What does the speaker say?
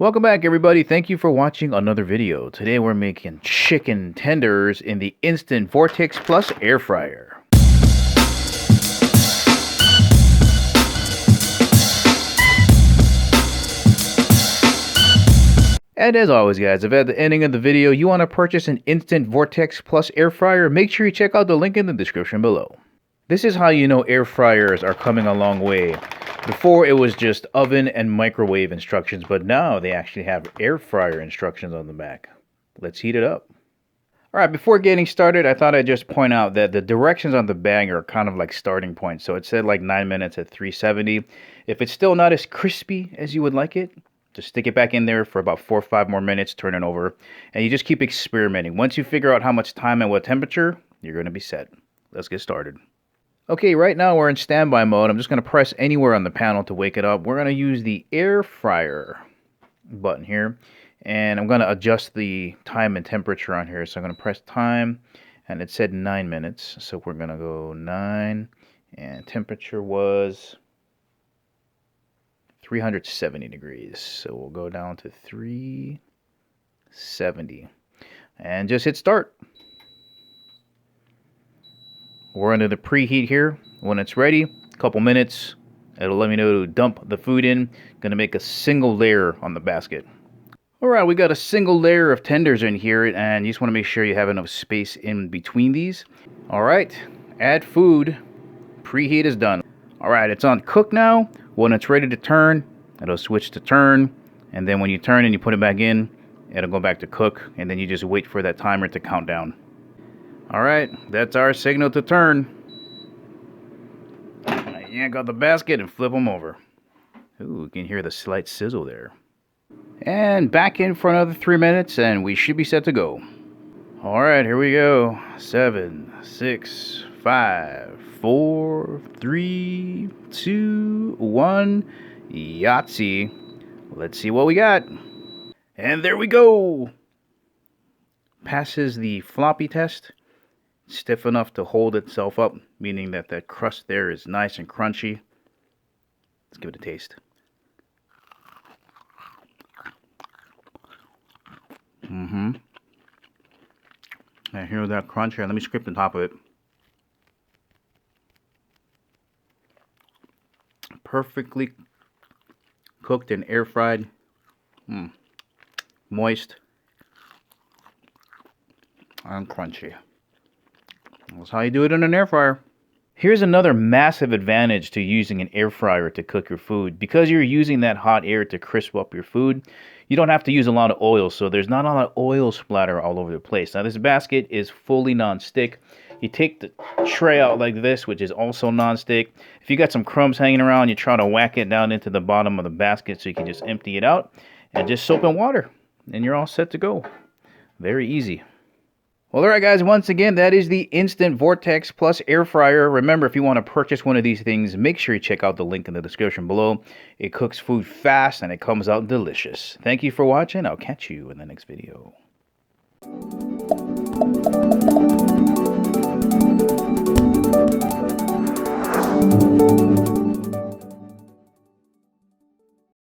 Welcome back, everybody. Thank you for watching another video. Today we're making chicken tenders in the Instant Vortex Plus air fryer. And as always, guys, if at the ending of the video you want to purchase an Instant Vortex Plus air fryer, make sure you check out the link in the description below. This is how you know air fryers are coming a long way. Before it was just oven and microwave instructions, but now they actually have air fryer instructions on the back. Let's heat it up. Alright, before getting started, I thought I'd just point out that the directions on the bag are kind of like starting points. So it said like 9 minutes at 370. If it's still not as crispy as you would like it, just stick it back in there for about 4 or 5 more minutes, turn it over, and you just keep experimenting. Once you figure out how much time and what temperature, you're going to be set. Let's get started. Okay, right now we're in standby mode. I'm just going to press anywhere on the panel to wake it up. We're going to use the air fryer button here, and I'm going to adjust the time and temperature on here. So I'm going to press time, and it said 9 minutes. So we're going to go 9, and temperature was 370 degrees. So we'll go down to 370, and just hit start. We're under the preheat here. When it's ready, a couple minutes, it'll let me know to dump the food in. Gonna make a single layer on the basket. Alright, we got a single layer of tenders in here, and you just want to make sure you have enough space in between these. Alright, add food. Preheat is done. Alright, it's on cook now. When it's ready to turn, it'll switch to turn, and then when you turn and you put it back in, it'll go back to cook, and then you just wait for that timer to count down. Alright, that's our signal to turn. Yank out the basket and flip them over. Ooh, you can hear the slight sizzle there. And back in for another 3 minutes, and we should be set to go. Alright, here we go. 7, 6, 5, 4, 3, 2, 1. Yahtzee. Let's see what we got. And there we go. Passes the floppy test. Stiff enough to hold itself up, meaning that that crust there is nice and crunchy. Let's give it a taste. And here's that crunch here. Let me scrape the top of it. Perfectly cooked and air fried. Moist and crunchy. That's how you do it in an air fryer. Here's another massive advantage to using an air fryer to cook your food. Because you're using that hot air to crisp up your food, you don't have to use a lot of oil, so there's not a lot of oil splatter all over the place. Now this basket is fully non-stick. You take the tray out like this, which is also non-stick. If you got some crumbs hanging around, you try to whack it down into the bottom of the basket so you can just empty it out and just soap in water, and you're all set to go. Very easy. Well, alright guys, once again, that is the Instant Vortex Plus air fryer. Remember, if you want to purchase one of these things, make sure you check out the link in the description below. It cooks food fast and it comes out delicious. Thank you for watching. I'll catch you in the next video.